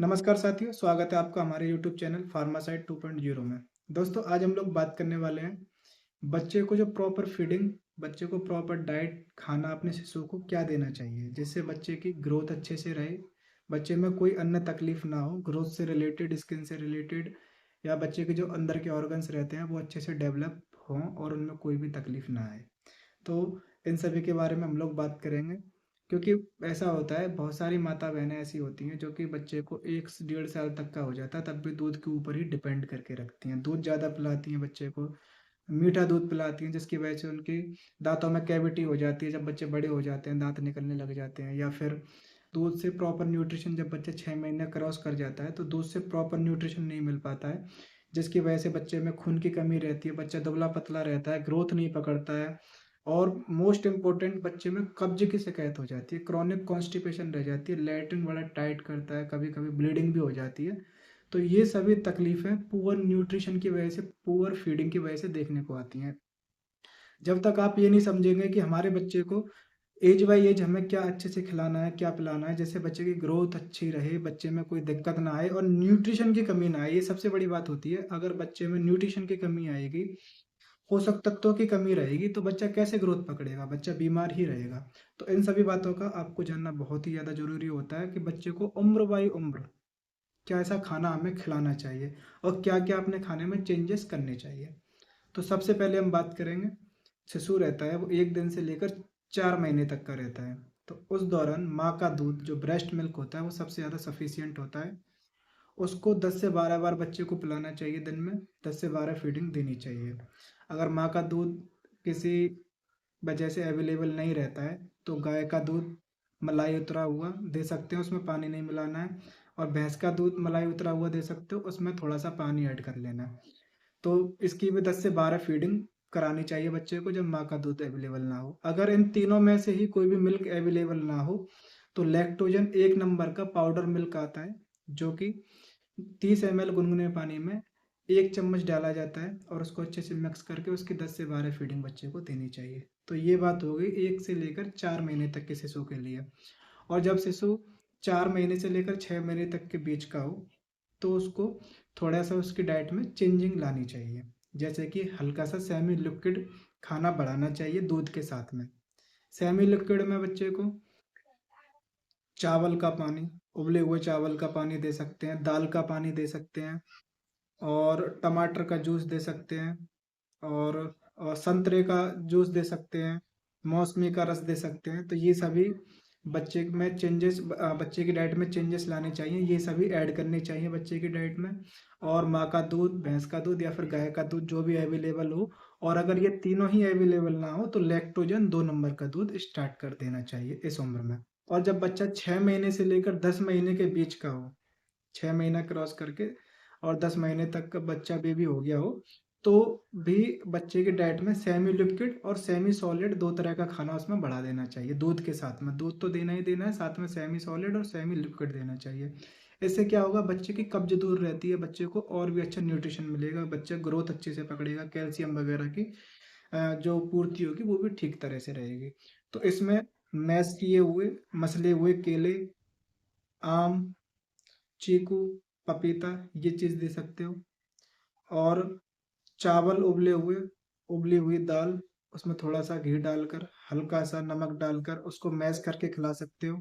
नमस्कार साथियों, स्वागत है आपका हमारे YouTube चैनल फार्मासाइट 2.0 में। दोस्तों, आज हम लोग बात करने वाले हैं बच्चे को जो प्रॉपर फीडिंग, बच्चे को प्रॉपर डाइट खाना अपने शिशु को क्या देना चाहिए जिससे बच्चे की ग्रोथ अच्छे से रहे, बच्चे में कोई अन्य तकलीफ ना हो, ग्रोथ से रिलेटेड, स्किन से रिलेटेड या बच्चे के जो अंदर के ऑर्गन्स रहते हैं वो अच्छे से डेवलप हों और उनमें कोई भी तकलीफ ना आए। तो इन सभी के बारे में हम लोग बात करेंगे, क्योंकि ऐसा होता है बहुत सारी माता बहनें ऐसी होती हैं जो कि बच्चे को 1 से 1.5 साल तक का हो जाता है तब भी दूध के ऊपर ही डिपेंड करके रखती हैं। दूध ज़्यादा पिलाती हैं बच्चे को, मीठा दूध पिलाती हैं, जिसकी वजह से उनकी दांतों में कैविटी हो जाती है। जब बच्चे बड़े हो जाते हैं दांत निकलने लग जाते हैं, या फिर दूध से प्रॉपर न्यूट्रिशन जब बच्चे 6 महीने क्रॉस कर जाता है तो दूध से प्रॉपर न्यूट्रिशन नहीं मिल पाता है, जिसकी वजह से बच्चे में खून की कमी रहती है, बच्चा दुबला पतला रहता है, ग्रोथ नहीं पकड़ता है। और मोस्ट इम्पोर्टेंट, बच्चे में कब्ज की शिकायत हो जाती है, क्रॉनिक कॉन्स्टिपेशन रह जाती है, लैट्रिन बड़ा टाइट करता है, कभी कभी ब्लीडिंग भी हो जाती है। तो ये सभी तकलीफें पुअर न्यूट्रिशन की वजह से, पुअर फीडिंग की वजह से देखने को आती हैं। जब तक आप ये नहीं समझेंगे कि हमारे बच्चे को एज बाई एज हमें क्या अच्छे से खिलाना है, क्या पिलाना है, जिससे बच्चे की ग्रोथ अच्छी रहे, बच्चे में कोई दिक्कत ना आए और न्यूट्रिशन की कमी ना आए, ये सबसे बड़ी बात होती है। अगर बच्चे में न्यूट्रिशन की कमी आएगी, पोषक तत्वों की कमी रहेगी, तो बच्चा कैसे ग्रोथ पकड़ेगा, बच्चा बीमार ही रहेगा। तो इन सभी बातों का आपको जानना बहुत ही ज़्यादा ज़रूरी होता है कि बच्चे को उम्र बाई उम्र क्या ऐसा खाना हमें खिलाना चाहिए और क्या क्या अपने खाने में चेंजेस करने चाहिए। तो सबसे पहले हम बात करेंगे, शिशु रहता है वो 1 दिन से लेकर 4 महीने तक का रहता है। तो उस दौरान माँ का दूध, जो ब्रेस्ट मिल्क होता है, वो सबसे ज़्यादा सफिशियंट होता है। उसको 10 से 12 बार बच्चे को पिलाना चाहिए दिन में, 10 से 12 फीडिंग देनी चाहिए। अगर माँ का दूध किसी वजह से अवेलेबल नहीं रहता है तो गाय का दूध मलाई उतरा हुआ दे सकते हैं, उसमें पानी नहीं मिलाना है। और भैंस का दूध मलाई उतरा हुआ दे सकते हो, उसमें थोड़ा सा पानी ऐड कर लेना है। तो इसकी भी 10 से 12 फीडिंग करानी चाहिए बच्चे को जब माँ का दूध अवेलेबल ना हो। अगर इन तीनों में से ही कोई भी मिल्क अवेलेबल ना हो तो लैक्टोजन 1 नंबर का पाउडर मिल्क आता है, जो कि 30 ml गुनगुने पानी में 1 चम्मच डाला जाता है और उसको अच्छे से मिक्स करके उसकी 10 से 12 फीडिंग बच्चे को देनी चाहिए। तो ये बात हो गई 1 से लेकर 4 महीने तक के शिशु के लिए। और जब शिशु 4 महीने से लेकर 6 महीने तक के बीच का हो तो उसको थोड़ा सा उसकी डाइट में चेंजिंग लानी चाहिए, जैसे कि हल्का सा सेमी लिक्विड खाना बढ़ाना चाहिए दूध के साथ में। सेमी लिक्विड में बच्चे को चावल का पानी, उबले हुए चावल का पानी दे सकते हैं, दाल का पानी दे सकते हैं, और टमाटर का जूस दे सकते हैं, और संतरे का जूस दे सकते हैं, मौसमी का रस दे सकते हैं। तो ये सभी बच्चे में चेंजेस, बच्चे की डाइट में चेंजेस लाने चाहिए, ये सभी ऐड करने चाहिए बच्चे की डाइट में। और माँ का दूध, भैंस का दूध या फिर गाय का दूध जो भी अवेलेबल हो, और अगर ये तीनों ही अवेलेबल ना हो तो लैक्टोजन 2 नंबर का दूध स्टार्ट कर देना चाहिए इस उम्र में। और जब बच्चा 6 महीने से लेकर 10 महीने के बीच का हो, 6 महीना क्रॉस करके और 10 महीने तक का बच्चा बेबी हो गया हो, तो भी बच्चे की डाइट में सेमी लिक्विड और सेमी सॉलिड दो तरह का खाना उसमें बढ़ा देना चाहिए। दूध के साथ में, दूध तो देना ही देना है, साथ में सेमी सॉलिड और सेमी लिक्विड देना चाहिए। इससे क्या होगा, बच्चे की कब्ज दूर रहती है, बच्चे को और भी अच्छा न्यूट्रिशन मिलेगा, बच्चा ग्रोथ अच्छे से पकड़ेगा, कैल्शियम वगैरह की जो पूर्ति होगी वो भी ठीक तरह से रहेगी। तो इसमें मैश किए हुए, मसले हुए केले, आम, चीकू, पपीता, ये चीज़ दे सकते हो। और चावल उबले हुए, उबली हुई दाल, उसमें थोड़ा सा घी डालकर, हल्का सा नमक डालकर उसको मैश करके खिला सकते हो।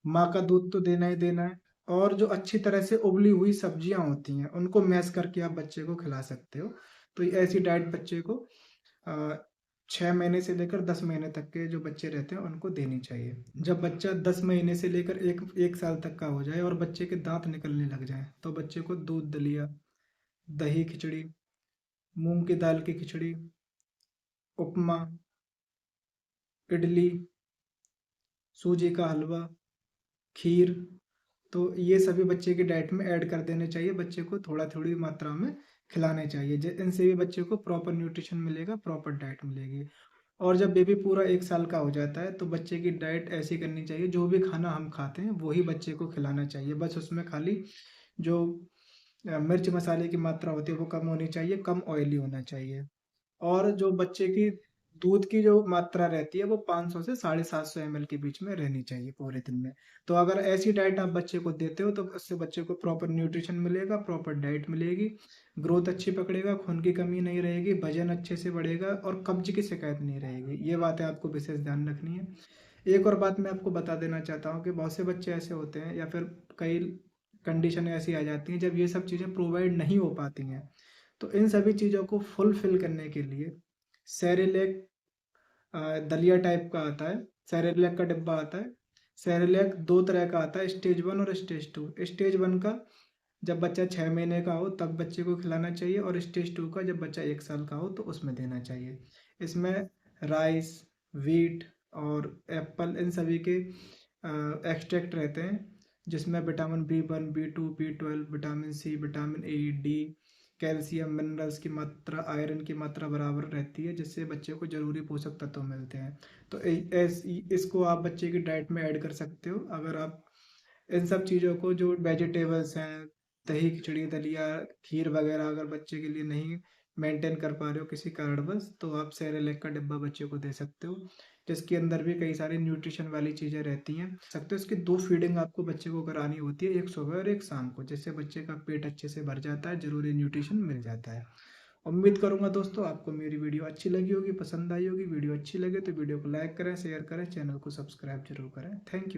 माँ का दूध तो देना ही देना है। और जो अच्छी तरह से उबली हुई सब्जियां होती हैं उनको मैश करके आप बच्चे को खिला सकते हो। तो ये ऐसी डाइट बच्चे को 6 महीने से लेकर 10 महीने तक के जो बच्चे रहते हैं उनको देनी चाहिए। जब बच्चा 10 महीने से लेकर एक साल तक का हो जाए और बच्चे के दांत निकलने लग जाए तो बच्चे को दूध दलिया, दही खिचड़ी, मूंग की दाल की खिचड़ी, उपमा, इडली, सूजी का हलवा, खीर, तो ये सभी बच्चे की डाइट में ऐड कर देने चाहिए, बच्चे को थोड़ा थोड़ी मात्रा में खिलाने चाहिए। इनसे भी बच्चे को प्रॉपर न्यूट्रिशन मिलेगा, प्रॉपर डाइट मिलेगी। और जब बेबी पूरा 1 साल का हो जाता है तो बच्चे की डाइट ऐसी करनी चाहिए, जो भी खाना हम खाते हैं वही बच्चे को खिलाना चाहिए, बस उसमें खाली जो मिर्च मसाले की मात्रा होती है वो कम होनी चाहिए, कम ऑयली होना चाहिए। और जो बच्चे की दूध की जो मात्रा रहती है वो 500 से 750 ml के बीच में रहनी चाहिए पूरे दिन में। तो अगर ऐसी डाइट आप बच्चे को देते हो तो उससे बच्चे को प्रॉपर न्यूट्रिशन मिलेगा, प्रॉपर डाइट मिलेगी, ग्रोथ अच्छी पकड़ेगा, खून की कमी नहीं रहेगी, वजन अच्छे से बढ़ेगा और कब्ज की शिकायत नहीं रहेगी। ये बातें आपको विशेष ध्यान रखनी है। एक और बात मैं आपको बता देना चाहता हूँ कि बहुत से बच्चे ऐसे होते हैं या फिर कई कंडीशन ऐसी आ जाती हैं जब ये सब चीज़ें प्रोवाइड नहीं हो पाती हैं। तो इन सभी चीज़ों को फुलफिल करने के लिए सेरेलेक दलिया टाइप का आता है, सेरेलैक का डिब्बा आता है। सेरेलैक दो तरह का आता है, स्टेज वन और स्टेज टू। स्टेज वन का जब बच्चा 6 महीने का हो तब बच्चे को खिलाना चाहिए, और स्टेज टू का जब बच्चा 1 साल का हो तो उसमें देना चाहिए। इसमें राइस, वीट और एप्पल इन सभी के एक्सट्रैक्ट रहते हैं, जिसमें vitamin B1, B2, B12, vitamin C, vitamin A, D, calcium, minerals की मात्रा, आयरन की मात्रा बराबर रहती है, जिससे बच्चे को जरूरी पोषक तत्व मिलते हैं। तो इसको आप बच्चे की डाइट में ऐड कर सकते हो। अगर आप इन सब चीज़ों को, जो वेजिटेबल्स हैं, दही, खिचड़ी, दलिया, खीर वगैरह अगर बच्चे के लिए नहीं मेंटेन कर पा रहे हो किसी कारणवश, तो आप सेरेलैक का डिब्बा बच्चे को दे सकते हो, जिसके अंदर भी कई सारी न्यूट्रिशन वाली चीज़ें रहती हैं। सकते हो इसकी 2 फीडिंग आपको बच्चे को करानी होती है, एक सुबह और एक शाम को, जिससे बच्चे का पेट अच्छे से भर जाता है, जरूरी न्यूट्रिशन मिल जाता है। उम्मीद करूंगा दोस्तों आपको मेरी वीडियो अच्छी लगी होगी, पसंद आई होगी। वीडियो अच्छी लगे तो वीडियो को लाइक करें, शेयर करें, चैनल को सब्सक्राइब जरूर करें। Thank you.